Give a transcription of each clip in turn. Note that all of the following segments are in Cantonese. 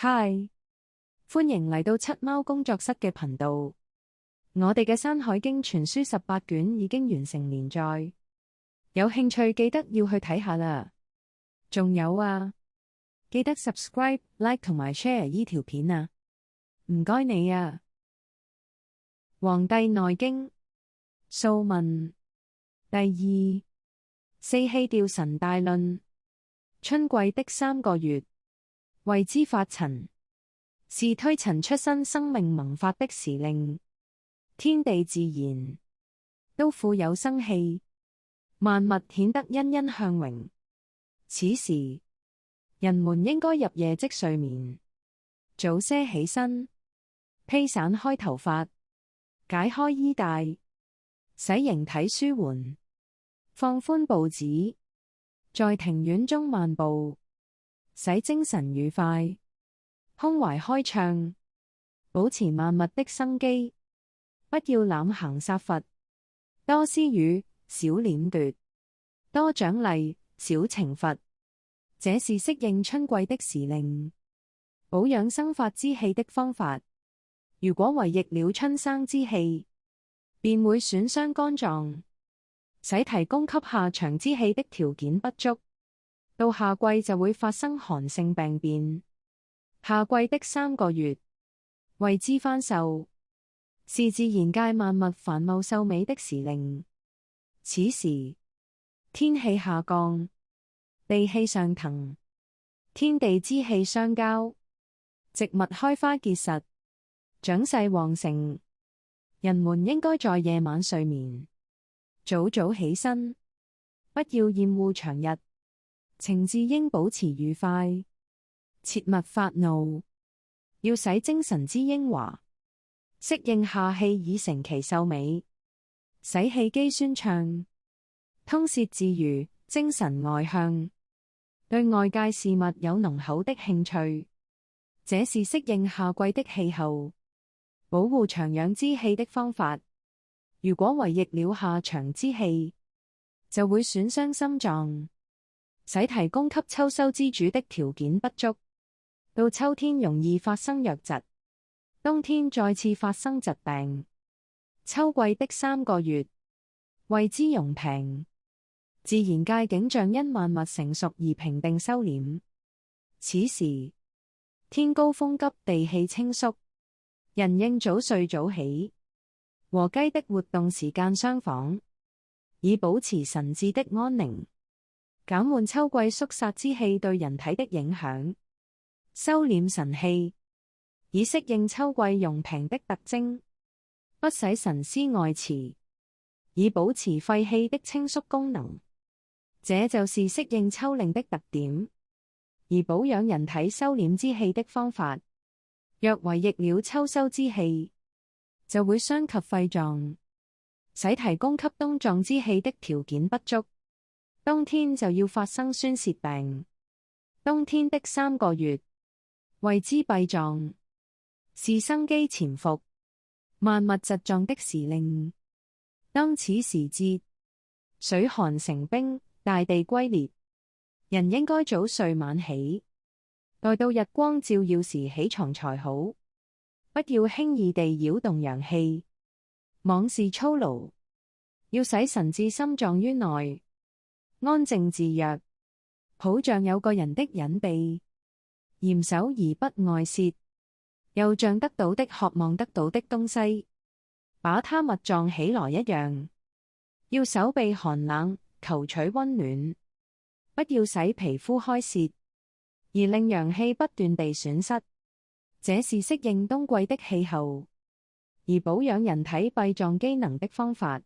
嗨，歡迎嚟到七貓工作室嘅頻道。我哋嘅山海經全書18卷已經完成連載，有興趣記得要去睇下啦。仲有啊，記得 subscribe、like 同埋 share 依條片啊，唔該你啊。黃帝內經素問第二，四氣調神大論。春季的3個月，謂之發陳，是推陳出新生命萌發的時令。天地自然都富有生氣，萬物顯得欣欣向榮。此時人們應該入夜即睡眠，早些起身，披散開頭髮，解開衣帶，使形體舒緩，放寬步子，在庭院中漫步，使精神愉快，胸懷開暢，保持萬物的生機。不要濫行殺伐，多施予，少斂奪，多獎勵，少懲罰。這是適應春季的時令，保養生發之氣的方法。如果違逆了春生之氣，便會損傷肝臟，使提供給下場之氣的條件不足。到夏季就會發生寒性病變。夏季的3個月，謂之番秀，是自然界萬物繁茂秀美的時令。此時天氣下降，地氣上騰，天地之氣相交，植物開花結實，長勢旺盛。人們應該在夜晚睡眠，早早起身，不要厭惡長日。情志應保持愉快，切勿發怒，要使精神之英華，適應夏氣以成其秀美，使氣機宣暢，通泄自如，精神外向，對外界事物有濃厚的興趣。這是適應夏季的氣候，保護長養之氣的方法。如果違逆了夏長之氣，就會損傷心臟，使提供給秋收之主的條件不足。到秋天容易發生瘧疾，冬天再次發生疾病。秋季的3個月，謂之庸平，自然界景象因萬物成熟而平定收斂。此時天高風急，地氣清肅，人應早睡早起，和雞的活動時間相仿，以保持神志的安寧，減緩秋季肅殺之氣對人體的影響，收斂神氣，以適應秋季庸平的特徵，不使神思外馳，以保持肺氣的清肅功能。這就是適應秋令的特點，而保養人體收斂之氣的方法。若違逆了秋收之氣，就會傷及肺臟，使提供給冬臟之氣的條件不足。冬天就要發生宣泄病。冬天的3個月，謂之閉臟，是生機潛伏、萬物疾狀的時令。當此時節，水寒成冰，大地龜裂，人應該早睡晚起，待到日光照耀時起床才好。不要輕易地擾動陽氣，妄事操勞，要使神志心臟於內，安靜自若，好像有個人的隱秘，嚴守而不外泄，又像得到的渴望得到的東西，把它密葬起來一樣。要手臂寒冷，求取溫暖，不要使皮膚開泄，而令陽氣不斷地損失。這是適應冬季的氣候，而保養人體閉臟機能的方法。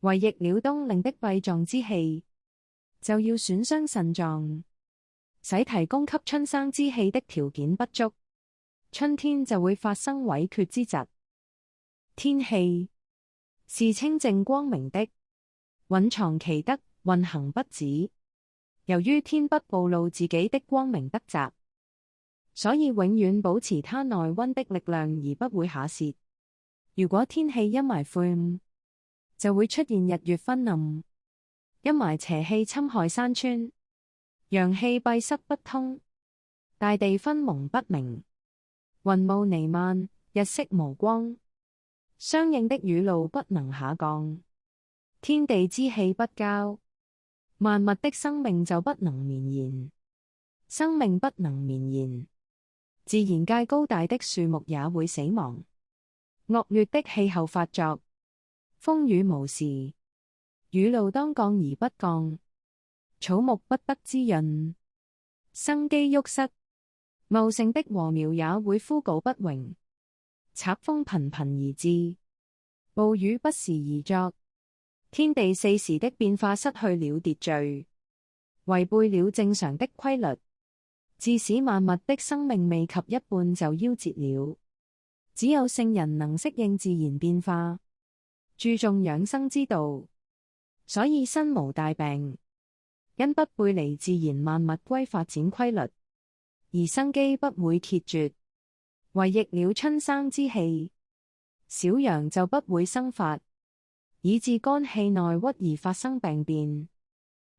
違逆了冬令的閉臟之氣，就要損傷腎臟，使提供給春生之氣的條件不足。春天就會發生萎缺之疾。天氣是清淨光明的，蘊藏其德，運行不止。由於天不暴露自己的光明德澤，所以永遠保持它內溫的力量而不會下泄。如果天氣陰霾晦暗，就會出現日月昏暗，陰霾邪氣侵害山川，陽氣閉塞不通，大地分蒙不明，雲霧彌漫，日色無光，相應的雨露不能下降，天地之氣不交，萬物的生命就不能綿延。生命不能綿延，自然界高大的樹木也會死亡。惡劣的氣候發作，風雨無時，雨露當降而不降，草木不得滋潤，生機鬱塞。茂盛的禾苗也會枯槁不榮，賊風頻頻而至，暴雨不時而作，天地四時的變化失去了秩序，違背了正常的規律，致使萬物的生命未及一半就夭折了。只有聖人能適應自然變化，注重養生之道，所以身無大病，因不背離自然萬物歸發展規律，而生機不會竭絕，違逆了春生之氣，小陽就不會生發，以致肝氣內鬱而發生病變；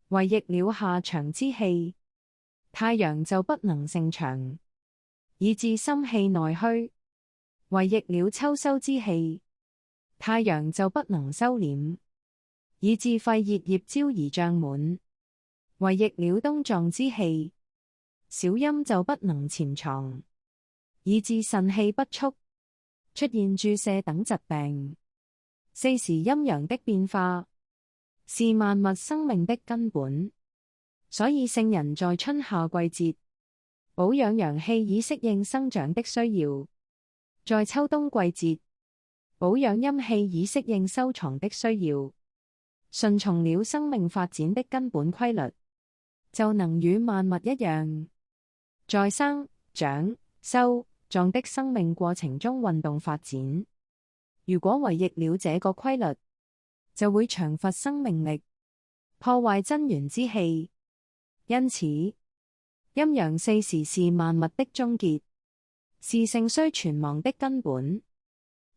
違逆了夏長之氣，太陽就不能盛長，以致心氣內虛；違逆了秋收之氣，太陽就不能收斂，以致肺熱葉焦而脹滿；違逆了冬壯之氣，小陰就不能潛藏，以致腎氣不足，出現注射等疾病。四時陰陽的變化，是萬物生命的根本，所以聖人在春夏季節保養陽氣以適應生長的需要，在秋冬季節保養陰氣以適應收藏的需要，順從了生命發展的根本規律，就能與萬物一樣，在生、長、收、壯的生命過程中運動發展。如果違逆了這個規律，就會長乏生命力，破壞真元之氣。因此，陰陽四時是萬物的終結，是盛衰存亡的根本。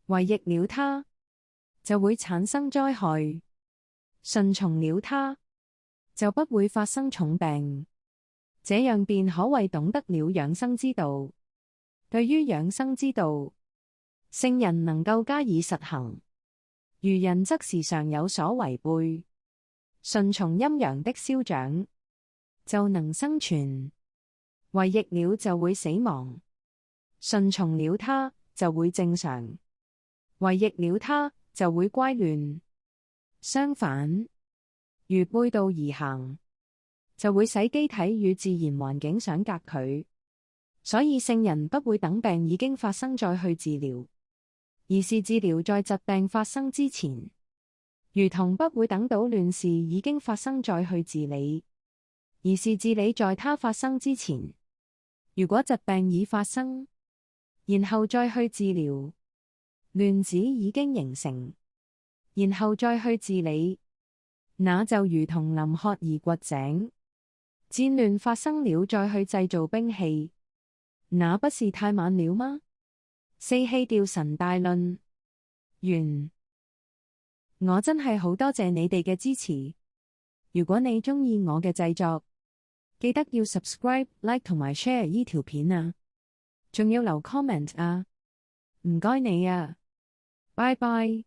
違逆了它，就會產生災害；順從了它，就不會發生重病。這樣便可謂懂得了養生之道。對於養生之道，聖人能夠加以實行，愚人則時常有所違背。順從陰陽的消長，就能生存；違逆了就會死亡。順從了它，就會正常；違逆了它，就會乖亂。相反，如背道而行，就會使機體與自然環境相隔距。所以聖人不會等病已經發生再去治療，而是治療在疾病發生之前，如同不會等到亂事已經發生再去治理，而是治理在它發生之前。如果疾病已發生，然後再去治療，亂子已經形成，然後再去治理，那就如同臨渴而掘井，戰亂發生了再去製造兵器，那不是太晚了嗎？四氣調神大論完。我真係好多謝你哋嘅支持。如果你鍾意我嘅製作，記得要 subscribe、like 同埋 share 依條片啊，仲要留 comment 啊，唔該你啊，拜拜。